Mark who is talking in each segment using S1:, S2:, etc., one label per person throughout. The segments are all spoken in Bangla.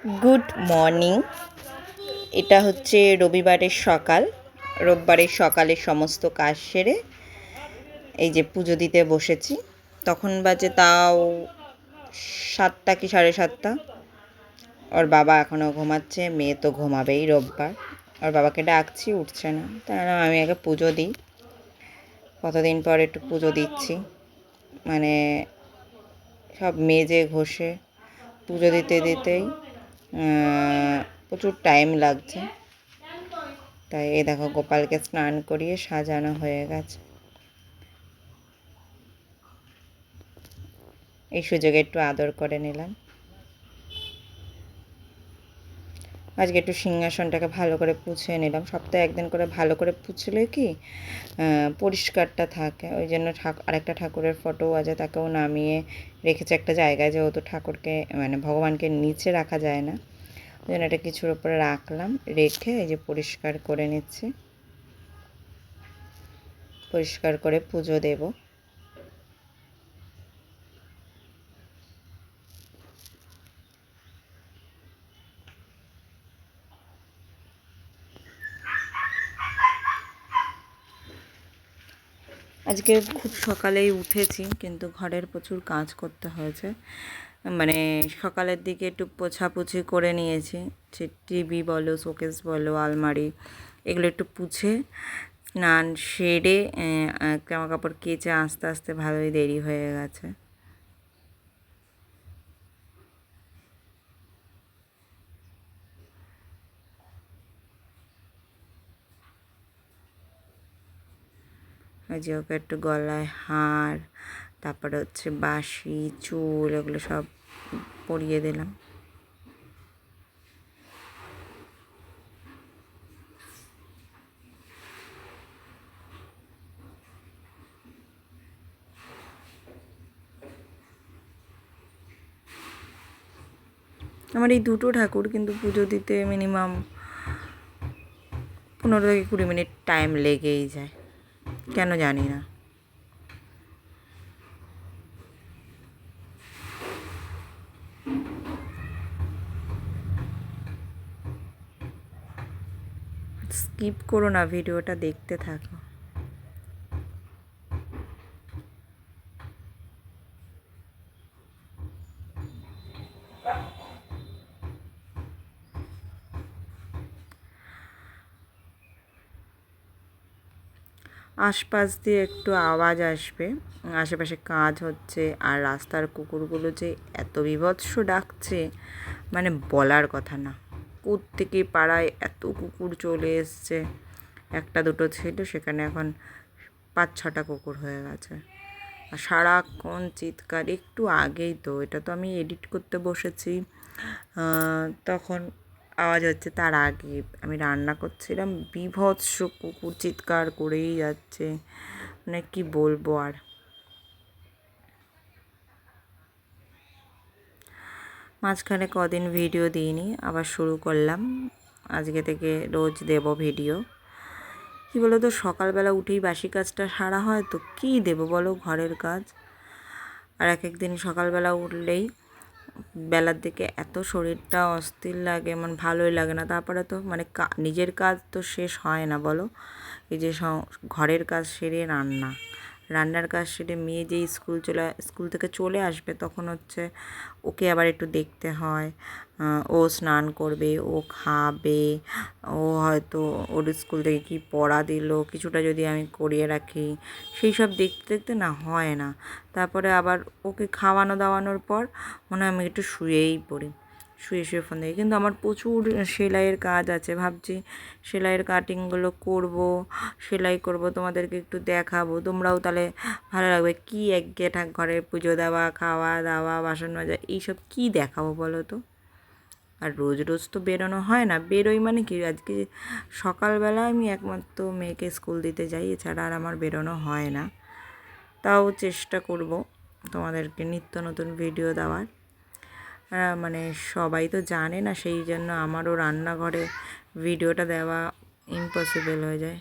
S1: Good morning. এটা হচ্ছে রবিবারের সকাল। রোববারের সকালে সমস্ত কাজ সেরে এই যে পুজো দিতে বসেছি। তখন বাজে তাও 7টা কি 7:30। ওর বাবা এখনও ঘুমাচ্ছে, মেয়ে তো ঘুমাবেই, রোববার। ওর বাবাকে ডাকছি, উঠছে না। তাই না, আমি আগে পুজো দিই। কতদিন পর একটু পুজো দিচ্ছি, মানে সব মেজে ঘষে পুজো দিতে দিতেই প্রচুর টাইম লাগছে। তাই এই দেখো, গোপালকে স্নান করিয়ে সাজানো হয়ে গেছে। এই সুযোগে একটু আদর করে নিলাম। আজকে একটু সিংহাসনটাকে ভালো করে পুছিয়ে নিলাম। সপ্তাহে একদিন করে ভালো করে পুছলে কি পরিষ্কারটা থাকে। ওই জন্য আরেকটা ঠাকুরের ফটো আছে, তাকেও নামিয়ে রেখেছে একটা জায়গায়, যেহেতু ঠাকুরকে মানে ভগবানকে নিচে রাখা যায় না, ওই জন্য এটা কিছুর উপরে রাখলাম। রেখে এই যে পরিষ্কার করে নিচ্ছি, পরিষ্কার করে পুজো দেব। আজকে খুব সকালেই উঠেছি, কিন্তু ঘরের প্রচুর কাজ করতে হয়েছে। মানে সকালের দিকে একটু পোছাপুছি করে নিয়েছি, যে টিভি বলো, শোকেস বলো, আলমারি, এগুলো একটু পুছে স্নান সেরে জামা কাপড় কেচে আস্তে আস্তে ভালোই দেরি হয়ে গেছে। যে ওকে একটু গলায় হার, তারপরে হচ্ছে বাঁশি, চুল, এগুলো সব পরিয়ে দিলাম। আমার এই দুটো ঠাকুর কিন্তু পুজো দিতে মিনিমাম 15 থেকে 20 মিনিট টাইম লেগেই যায়, কেন জানি না। স্কিপ করো না, ভিডিওটা দেখতে থাকো। আশপাশ দিয়ে একটু আওয়াজ আসবে, আশেপাশে কাজ হচ্ছে। আর রাস্তার কুকুরগুলো যে এত বীভৎস ডাকছে, মানে বলার কথা না। প্রত্যেকে পাড়ায় এত কুকুর চলে এসছে। একটা দুটো ছিল, সেখানে এখন 5-6টা কুকুর হয়ে গেছে। আর সারাক্ষণ চিৎকার। একটু আগেই তো, এটা তো আমি এডিট করতে বসেছি, তখন আওয়াজ হচ্ছে। তার আগে আমি রান্না করছিলাম, বীভৎস কুকুর চিৎকার করেই যাচ্ছে, মানে কি বলবো আর। মাঝখানে কদিন ভিডিও দিইনি, আবার শুরু করলাম। আজকে থেকে রোজ দেব ভিডিও। কী বলো তো, সকালবেলা উঠেই বাসি কাজটা সারা হয়, তো কী দেবো বলো ঘরের কাজ। আর এক একদিন সকালবেলা উঠলেই বেলার দিকে এত শরীরটা অস্থির লাগে, মানে ভালোই লাগে না। তারপরে তো মানে নিজের কাজ তো শেষ হয় না বলো। এই যে ঘরের কাজ সেরে রান্নার কাজ সেরে মেয়ে যেই স্কুল থেকে চলে আসবে, তখন হচ্ছে ওকে আবার একটু দেখতে হয়। ও স্নান করবে, ও খাবে, ও হয়তো ওর স্কুল থেকে কী পড়া দিল কিছুটা যদি আমি করিয়ে রাখি, সেই সব দেখতে দেখতে না হয় না। তারপরে আবার ওকে খাওয়ানো দাওয়ানোর পর মনে হয় আমি একটু শুয়েই পড়ি, শুয়ে ফোন দেখি। কিন্তু আমার প্রচুর সেলাইয়ের কাজ আছে, ভাবছি সেলাইয়ের কাটিংগুলো করব, সেলাই করব, তোমাদেরকে একটু দেখাবো, তোমরাও তাহলে ভালো লাগবে। কী একঘেয়ে ঘরে পুজো দেওয়া, খাওয়া দাওয়া, বাসন মাজা, এইসব কী দেখাবো বলো তো। আর রোজ রোজ তো বেরোনো হয় না। বেরোই মানে কি, আজকে সকালবেলা আমি একমাত্র মেয়েকে স্কুল দিতে যাই, এছাড়া আর আমার বেরোনো হয় না। তাও চেষ্টা করব তোমাদেরকে নিত্য নতুন ভিডিও দেওয়ার। মানে সবাই তো জানে না, সেই জন্য আমারও রান্নাঘরে ভিডিওটা দেওয়া ইম্পসিবল হয়ে যায়।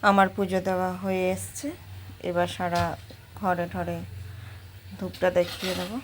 S1: আমার পুজো দেওয়া হয়ে এসছে, এবার সারা ঘরে ঘরে ধূপটা দেখিয়ে দেবো।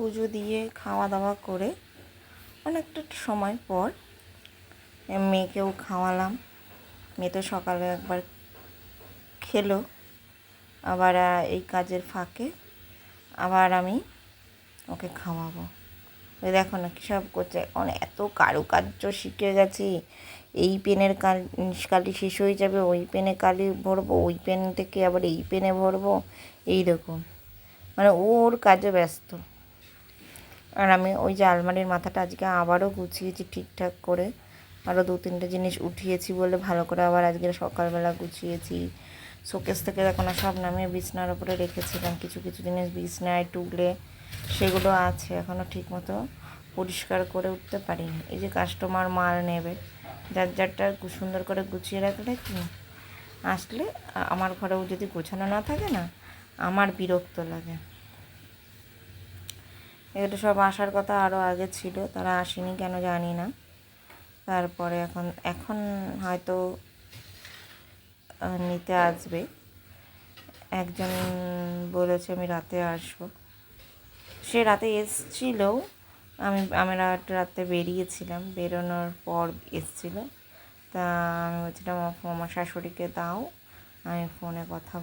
S1: পুজো দিয়ে খাওয়া দাওয়া করে অনেকটা সময় পর মেয়েকেও খাওয়ালাম। মেয়ে তো সকালে একবার খেলো, আবার এই কাজের ফাঁকে আবার আমি ওকে খাওয়াবো। ওই দেখো না কী সব করছে, এত কারুকার্য শিখে গেছি। এই পেনের কালি শেষ হয়ে যাবে, ওই পেনে কালি ভরবো, ওই পেন থেকে আবার এই পেনে ভরবো, এইরকম মানে ওর কাজে ব্যস্ত। আর আমি ওই যে আলমারির মাথাটা আজকে আবারও গুছিয়েছি ঠিকঠাক করে, আরও 2-3টে জিনিস উঠিয়েছি বলে ভালো করে আবার আজকে সকালবেলা গুছিয়েছি। শোকেস থেকে দেখো না সব নামিয়ে বিছনার ওপরে রেখেছিলাম, কিছু কিছু জিনিস বিছনায় টুলে সেগুলো আছে, এখনও ঠিকমতো পরিষ্কার করে উঠতে পারিনি। এই যে কাস্টমার মাল নেবে, যার যারটা সুন্দর করে গুছিয়ে রাখলে কি আসলে আমার ঘরেও যদি গোছানো না থাকে না, আমার বিরক্ত লাগে। এগুলো সব আসার কথা আরও আগে ছিল, তারা আসেনি কেন জানি না। তারপরে এখন হয়তো নিতে আসবে একজন, বলেছে আমি রাতে আসবো। সে রাতে এসেছিলো, আমি রাতে বেরিয়েছিলাম, বেরোনোর পর এসেছিলো। তা আমি বলছিলাম আমার শাশুড়িকে দাও, আমি ফোনে কথা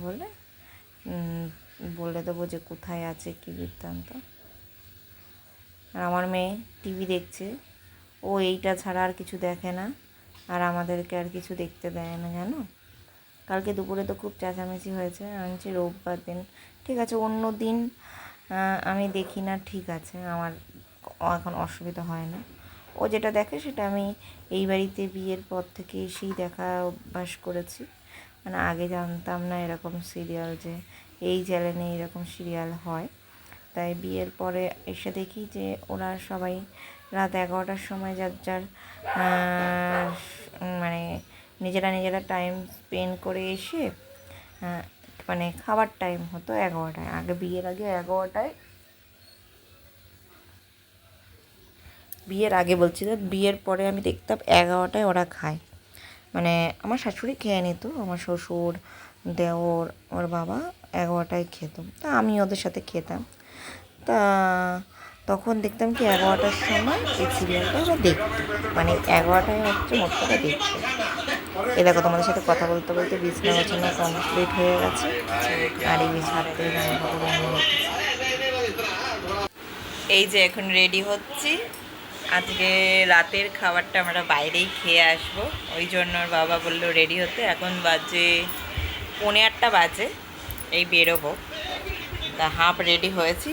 S1: বলে দেবো যে কোথায় আছে কী বৃত্তান্ত। আর আমার মেয়ে টিভি দেখছে, ও এইটা ছাড়া আর কিছু দেখে না, আর আমাদেরকে আর কিছু দেখতে দেয় না জানো। কালকে দুপুরে তো খুব চেঁচামেচি হয়েছে। আমি বলছি রোববার দিন ঠিক আছে, অন্য দিন আমি দেখি না, ঠিক আছে, আমার এখন অসুবিধা হয় না। ও যেটা দেখে সেটা আমি এই বাড়িতে বিয়ের পর থেকে এসেই দেখা অভ্যাস করেছি। মানে আগে জানতাম না এরকম সিরিয়াল, যে এই চ্যানেলে এরকম সিরিয়াল হয়। তাই বিয়ের পরে এসে দেখি যে ওরা সবাই রাত 11টার সময় যার যার মানে নিজেরা টাইম স্পেন্ড করে এসে মানে খাবার টাইম হতো 11টায়, আগে বিয়ের আগে 11টায়, বিয়ের আগে বলছি না, বিয়ের পরে আমি দেখতাম 11টায় ওরা খায়। মানে আমার শাশুড়ি খেয়ে নিত, আমার শ্বশুর, দেওর, ওর বাবা 11টায় খেত, তা আমি ওদের সাথে খেতাম। তা তখন দেখতাম কি 11টার সময় এই সিরিয়ালটা ওরা দেখতো, মানে 11টায় হচ্ছে মোট কথা দেখতো। এ দেখো তোমাদের সাথে কথা বলতে বলতে বিছনা গোছানো কমপ্লিট হয়ে গেছে, আর এই ছাড়তে জামা কাপড় এই যে এখন রেডি হচ্ছি। আজকে রাতের খাবারটা আমরা বাইরেই খেয়ে আসবো, ওই জন্য ওর বাবা বললো রেডি হতে। এখন বাজে 8:45 বাজে, এই বেরোবো। তা হাফ রেডি হয়েছি,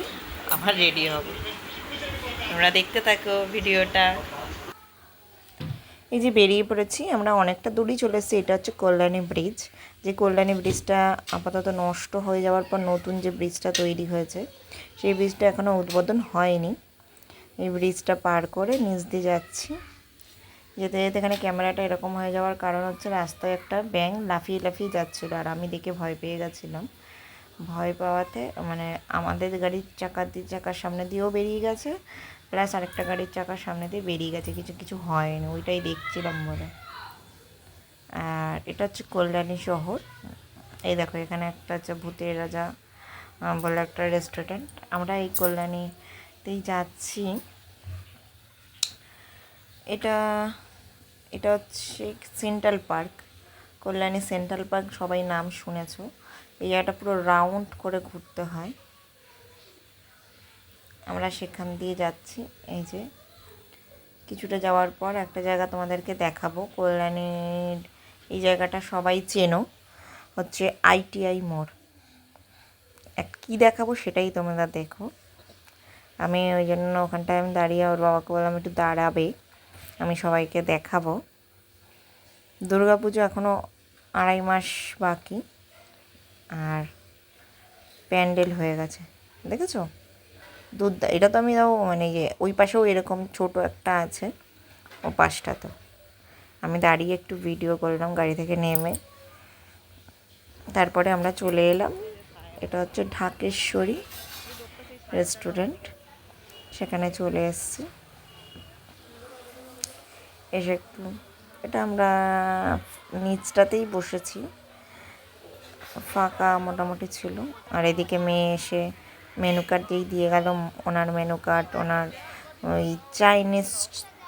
S1: আবার রেডি হব। তোমরা দেখতে থাকো ভিডিওটা। এই যে বেরিয়ে পড়েছি আমরা, অনেকটা দূরই চলে এসেছি। এটা হচ্ছে কল্যাণী ব্রিজ, যে কল্যাণী ব্রিজটা আপাতত নষ্ট হয়ে যাওয়ার পর নতুন যে ব্রিজটা তৈরি হয়েছে সেই ব্রিজটা এখনও উদ্বোধন হয়নি। এই ব্রিজটা পার করে নিচ দিয়ে যাচ্ছি। যেতে যেতে এখানে ক্যামেরাটা এরকম হয়ে যাওয়ার কারণ হচ্ছে রাস্তায় একটা ব্যাঙ লাফিয়ে লাফিয়ে যাচ্ছিলো, আর আমি দেখে ভয় পেয়ে গেছিলাম। ভয় পাওয়াতে মানে আমাদের গাড়ির চাকার সামনে দিয়েও বেরিয়ে গেছে, প্লাস আরেকটা গাড়ির চাকার সামনে দিয়ে বেরিয়ে গেছে, কিছু হয়নি, ওইটাই দেখছিলাম বলে। আর এটা হচ্ছে কল্যাণী শহর। এই দেখো এখানে একটা হচ্ছে ভূতের রাজা বলে একটা রেস্টুরেন্ট। আমরা এই কল্যাণীতেই যাচ্ছি। এটা এটা হচ্ছে central park, Kalyani central park, সবাই নাম শুনেছো। এই জায়গাটা পুরো রাউন্ড করে ঘুরতে হয়, আমরা সেখান দিয়ে যাচ্ছি। এই যে কিছুটা যাওয়ার পর একটা জায়গা তোমাদেরকে দেখাবো, কল্যাণীর এই জায়গাটা সবাই চেনো, হচ্ছে ITI মোড়। কী দেখাবো সেটাই তোমরা দেখো। আমি ওই জন্য ওখানটায় আমি দাঁড়িয়ে ওর বাবাকে বললাম একটু দাঁড়াবে, আমি সবাইকে দেখাবো। দুর্গাপুজো এখনও 2.5 মাস বাকি, আর প্যান্ডেল হয়ে গেছে, দেখেছো? এটা তো আমি তাও মানে ওই পাশেও এরকম ছোট একটা আছে, ও পাশটাতে আমি দাঁড়িয়ে একটু ভিডিও করলাম গাড়ি থেকে নেমে। তারপরে আমরা চলে এলাম, এটা হচ্ছে ঢাকেশ্বরী রেস্টুরেন্ট, সেখানে চলে এসেছি। এসে একটু এটা আমরা নিচটাতেই বসেছি, ফাঁকা মোটামুটি ছিল। আর এদিকে মেয়ে এসে মেনু কার্ড দিয়ে গেল, ওনার মেনু কার্ড, ওনার ওই চাইনিজ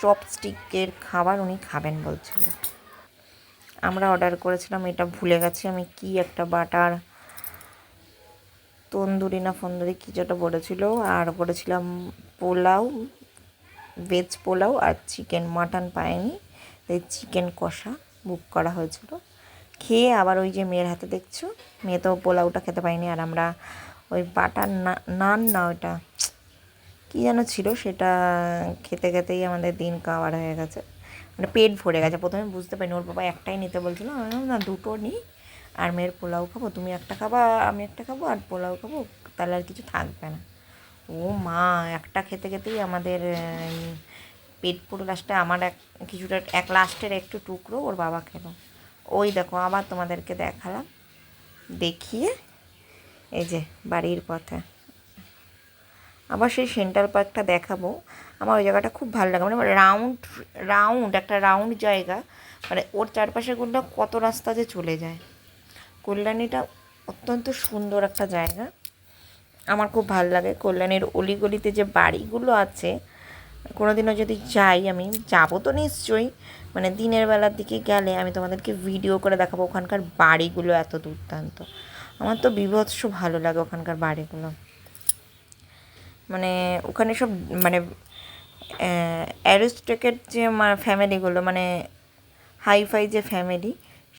S1: চপস্টিকের খাবার উনি খাবেন বলছিল। আমরা অর্ডার করেছিলাম, এটা ভুলে গেছি আমি, কি একটা বাটার তন্দুরি না ফন্দুরি কী যেটা বলেছিল, আর করেছিলাম পোলাও, ভেজ পোলাও আর চিকেন, মাটন পায়নি, তাই চিকেন কষা বুক করা হয়েছিল। খেয়ে আবার ওই যে মেয়ের হাতে দেখছো, মেয়ে তো পোলাওটা খেতে পায়নি, আর আমরা ওই বাটার নান না ওইটা কী যেন ছিল, সেটা খেতে খেতেই আমাদের দিন কাবার হয়ে গেছে, মানে পেট ভরে গেছে। প্রথমে বুঝতে পারিনি, ওর বাবা একটাই নিতে বলছিল, আমি বললাম না দুটো নিই, আর মেয়ের পোলাও খাবো, তুমি একটা খাবা আমি একটা খাবো, আর পোলাও খাবো, তাহলে আর কিছু থাকবে না। ও মা, একটা খেতে খেতেই আমাদের পেট পুরো, লাস্টে আমার কিছুটা লাস্টের একটু টুকরো ওর বাবা খেলো। ওই দেখো আবার তোমাদেরকে দেখালাম, দেখিয়ে এই যে বাড়ির পথে আবার সেই সেন্ট্রাল পার্কটা দেখাবো। আমার ওই জায়গাটা খুব ভালো লাগে, মানে রাউন্ড একটা রাউন্ড জায়গা, মানে ওর চারপাশেগুলো কত রাস্তা যে চলে যায়। কল্যাণীটা অত্যন্ত সুন্দর একটা জায়গা, আমার খুব ভালো লাগে। কল্যাণীর অলিগলিতে যে বাড়িগুলো আছে, কোনোদিনও যদি যাই, আমি যাবো তো নিশ্চয়ই, মানে দিনের বেলার দিকে গেলে আমি তোমাদেরকে ভিডিও করে দেখাবো ওখানকার বাড়িগুলো, এত দুর্দান্ত। আমার তো বীভৎস ভালো লাগে ওখানকার বাড়িগুলো, মানে ওখানে সব মানে অ্যারিস্টকেট যে ফ্যামিলিগুলো, মানে হাইফাই যে ফ্যামিলি,